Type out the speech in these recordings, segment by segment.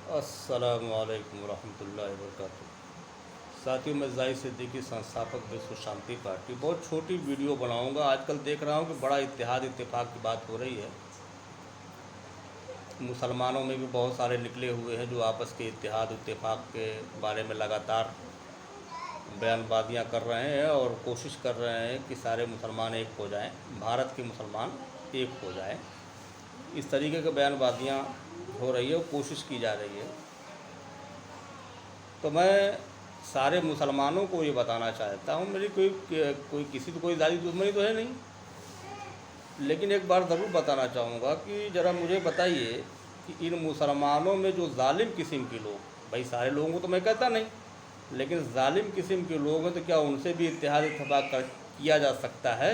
अस्सलामुअलैकुम रहमतुल्लाहि वबरकातुहू। साथियों, मैं ज़ाहिद सिद्दीकी, संस्थापक विश्व शांति पार्टी। बहुत छोटी वीडियो बनाऊंगा। आजकल देख रहा हूं कि बड़ा इत्तेहाद इत्तेफाक की बात हो रही है। मुसलमानों में भी बहुत सारे निकले हुए हैं जो आपस के इत्तेहाद इत्तेफाक के बारे में लगातार बयानबाजियाँ कर रहे हैं और कोशिश कर रहे हैं कि सारे मुसलमान एक हो जाएं, भारत के मुसलमान एक हो जाएं। इस तरीके की बयानबाजियाँ हो रही है और कोशिश की जा रही है। तो मैं सारे मुसलमानों को ये बताना चाहता हूँ, मेरी कोई किसी तो कोई ज़्यादा दुश्मनी तो है नहीं, लेकिन एक बार ज़रूर बताना चाहूँगा कि ज़रा मुझे बताइए कि इन मुसलमानों में जो जालिम किस्म के लोग, भाई सारे लोगों को तो मैं कहता नहीं, लेकिन जालिम किस्म के लोग हैं, तो क्या उनसे भी इत्तेहाद इत्तेफाक किया जा सकता है?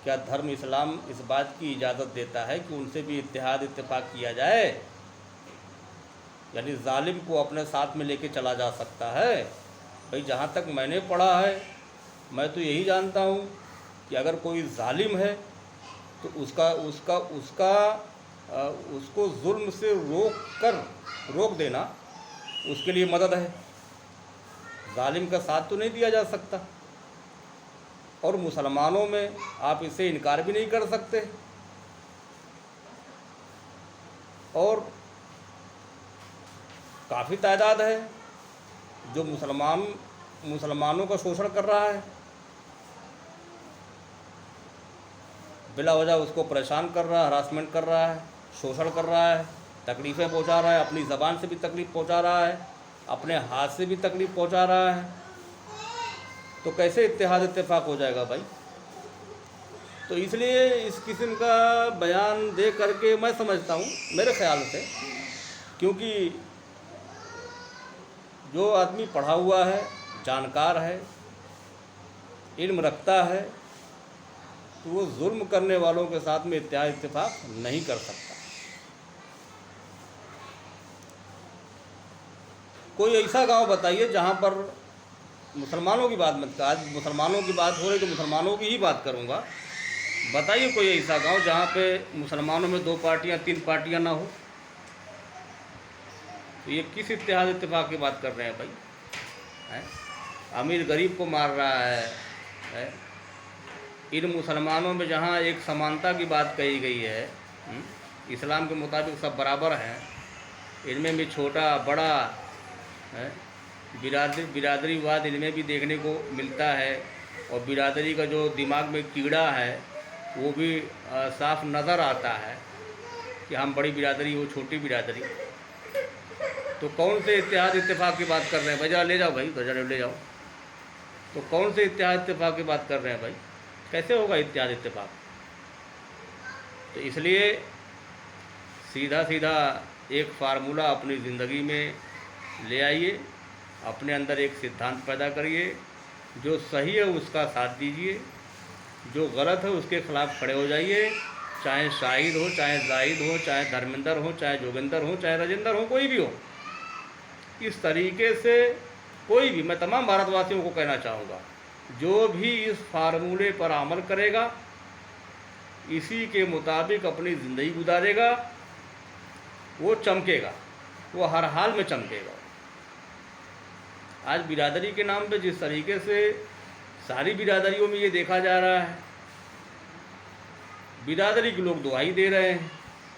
क्या धर्म इस्लाम इस बात की इजाज़त देता है कि उनसे भी इत्तेहाद इत्तेफाक किया जाए? यानी जालिम को अपने साथ में लेके चला जा सकता है? भाई जहाँ तक मैंने पढ़ा है, मैं तो यही जानता हूँ कि अगर कोई जालिम है तो उसको जुल्म से रोक देना उसके लिए मदद है। जालिम का साथ तो नहीं दिया जा सकता। और मुसलमानों में आप इससे इनकार भी नहीं कर सकते। और काफ़ी तादाद है जो मुसलमानों का शोषण कर रहा है, बिला वजह उसको परेशान कर रहा है, हरासमेंट कर रहा है, शोषण कर रहा है, तकलीफ़ें पहुंचा रहा है, अपनी ज़बान से भी तकलीफ़ पहुंचा रहा है, अपने हाथ से भी तकलीफ़ पहुंचा रहा है। तो कैसे इत्तेहाद इत्तेफाक हो जाएगा भाई? तो इसलिए इस किस्म का बयान दे करके मैं समझता हूँ, मेरे ख़्याल से, क्योंकि जो आदमी पढ़ा हुआ है, जानकार है, इल्म रखता है, तो वो जुल्म करने वालों के साथ में इत्तेहाद इत्तेफाक नहीं कर सकता। कोई ऐसा गांव बताइए जहां पर मुसलमानों की बात मत कर, आज मुसलमानों की बात हो रही तो मुसलमानों की ही बात करूंगा। बताइए कोई ऐसा गांव जहां पे मुसलमानों में 2 पार्टियां 3 पार्टियां ना हो। तो ये किस इत्तेहाद इत्तेफाक की बात कर रहे हैं भाई? है? अमीर गरीब को मार रहा है? इन मुसलमानों में जहाँ एक समानता की बात कही गई है, इस्लाम के मुताबिक सब बराबर हैं, इनमें भी छोटा बड़ा है, बिरादरीवाद इनमें भी देखने को मिलता है, और बिरादरी का जो दिमाग में कीड़ा है वो भी साफ नज़र आता है कि हम बड़ी बिरादरी हो छोटी बिरादरी। तो कौन से इत्तेहाद इत्तेफाक की बात कर रहे हैं भाई? जरा ले जाओ भाई, तो जरा ले जाओ। तो कौन से इत्तेहाद इत्तेफाक की बात कर रहे हैं भाई? कैसे होगा इत्तेहाद इत्तेफाक? तो इसलिए सीधा सीधा एक फार्मूला अपनी ज़िंदगी में ले आइए, अपने अंदर एक सिद्धांत पैदा करिए, जो सही है उसका साथ दीजिए, जो गलत है उसके ख़िलाफ़ खड़े हो जाइए, चाहे शाहिद हो, चाहे जाहिद हो, चाहे धर्मेंद्र हो, चाहे जोगिंदर हो, चाहे राजेंद्र हो, कोई भी हो। इस तरीके से कोई भी, मैं तमाम भारतवासियों को कहना चाहूँगा, जो भी इस फार्मूले पर अमल करेगा, इसी के मुताबिक अपनी ज़िंदगी गुजारेगा, वो चमकेगा, वो हर हाल में चमकेगा। आज बिरादरी के नाम पे जिस तरीके से सारी बिरादरियों में ये देखा जा रहा है, बिरादरी के लोग दुहाई दे रहे हैं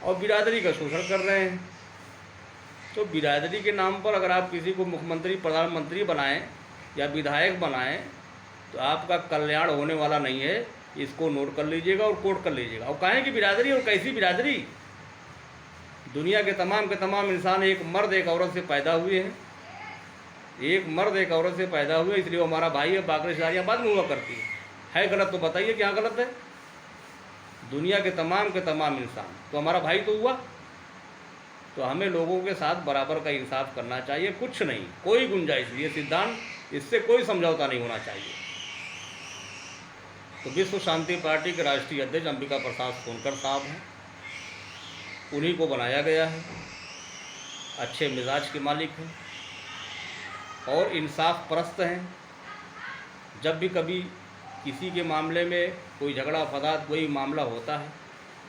और बिरादरी का शोषण कर रहे हैं। तो बिरादरी के नाम पर अगर आप किसी को मुख्यमंत्री प्रधानमंत्री बनाएं या विधायक बनाएं तो आपका कल्याण होने वाला नहीं है। इसको नोट कर लीजिएगा और कोट कर लीजिएगा। और कहें कि बिरादरी, और कैसी बिरादरी? दुनिया के तमाम इंसान एक मर्द एक औरत से पैदा हुए हैं, एक मर्द एक औरत से पैदा हुए, इसलिए वो हमारा भाई है। बाकी शादियाँ बाद में हुआ करती है गलत तो बताइए क्या गलत है? दुनिया के तमाम इंसान तो हमारा भाई तो हुआ। तो हमें लोगों के साथ बराबर का इंसाफ करना चाहिए, कुछ नहीं, कोई गुंजाइश नहीं। ये सिद्धांत, इससे कोई समझौता नहीं होना चाहिए। तो विश्व शांति पार्टी के राष्ट्रीय अध्यक्ष अंबिका प्रसाद सोनकर साहब हैं, उन्हीं को बनाया गया है। अच्छे मिजाज के मालिक हैं और इंसाफ परस्त हैं। जब भी कभी किसी के मामले में कोई झगड़ा फसाद कोई मामला होता है,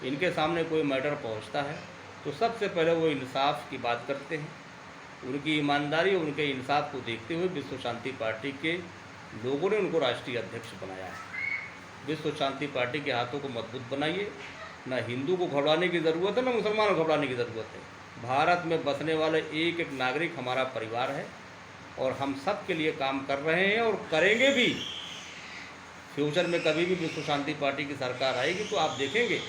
इनके सामने कोई मैटर पहुंचता है तो सबसे पहले वो इंसाफ की बात करते हैं। उनकी ईमानदारी, उनके इंसाफ को देखते हुए विश्व शांति पार्टी के लोगों ने उनको राष्ट्रीय अध्यक्ष बनाया है। विश्व शांति पार्टी के हाथों को मजबूत बनाइए। ना हिंदू को घबराने की ज़रूरत है, ना मुसलमान को घबराने की ज़रूरत है। भारत में बसने वाले एक एक नागरिक हमारा परिवार है और हम सब के लिए काम कर रहे हैं और करेंगे भी। फ्यूचर में कभी भी विश्व शांति पार्टी की सरकार आएगी तो आप देखेंगे,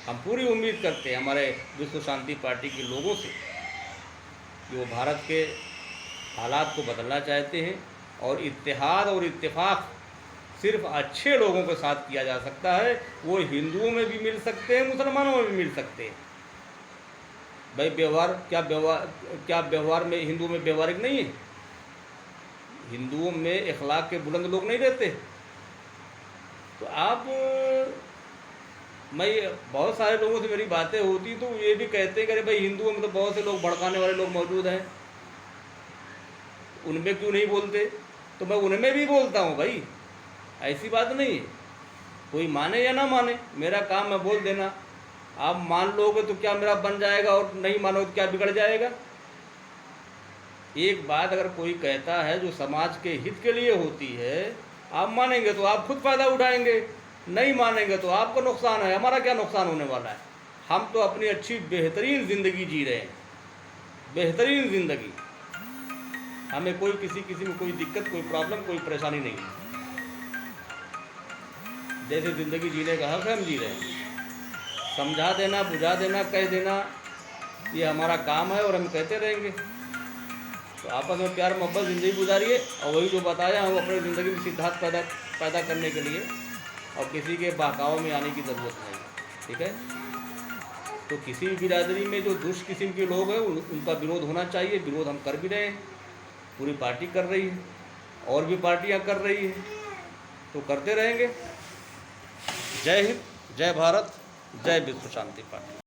हम पूरी उम्मीद करते हैं हमारे विश्व शांति पार्टी के लोगों से कि वो भारत के हालात को बदलना चाहते हैं। और इत्तेहाद और इत्तेफाक सिर्फ अच्छे लोगों के साथ किया जा सकता है। वो हिंदुओं में भी मिल सकते हैं, मुसलमानों में भी मिल सकते हैं। भाई क्या व्यवहार में हिंदुओं में व्यवहारिक नहीं है? हिंदुओं में इखलाक के बुलंद लोग नहीं रहते? तो आप, मैं बहुत सारे लोगों से मेरी बातें होती तो ये भी कहते हैं कि अरे भाई हिंदुओं में तो बहुत से लोग भड़काने वाले लोग मौजूद हैं, उनमें क्यों नहीं बोलते? तो मैं उनमें भी बोलता हूँ भाई, ऐसी बात नहीं है। कोई माने या ना माने, मेरा काम है बोल देना। आप मान लोगे तो क्या मेरा बन जाएगा, और नहीं मानोगे तो क्या बिगड़ जाएगा? एक बात अगर कोई कहता है जो समाज के हित के लिए होती है, आप मानेंगे तो आप खुद फ़ायदा उठाएंगे, नहीं मानेंगे तो आपको नुकसान है। हमारा क्या नुकसान होने वाला है? हम तो अपनी अच्छी बेहतरीन ज़िंदगी जी रहे हैं, बेहतरीन ज़िंदगी। हमें कोई किसी में कोई दिक्कत, कोई प्रॉब्लम, कोई परेशानी नहीं है। जैसे ज़िंदगी जीने का हक है, हम जी रहे हैं। समझा देना, बुझा देना, कह देना, ये हमारा काम है और हम कहते रहेंगे। तो आपस में प्यार मोहब्बत ज़िंदगी गुजारिए। और वही जो बताया हम अपनी ज़िंदगी में सिद्धांत पैदा करने के लिए, और किसी के बहकावे में आने की ज़रूरत नहीं, ठीक है? तो किसी भी बिरादरी में जो दुष्ट किस्म के लोग हैं उनका विरोध होना चाहिए। विरोध हम कर भी रहे हैं, पूरी पार्टी कर रही है, और भी पार्टियां कर रही हैं, तो करते रहेंगे। जय हिंद, जय भारत, जय विश्व शांति पार्टी।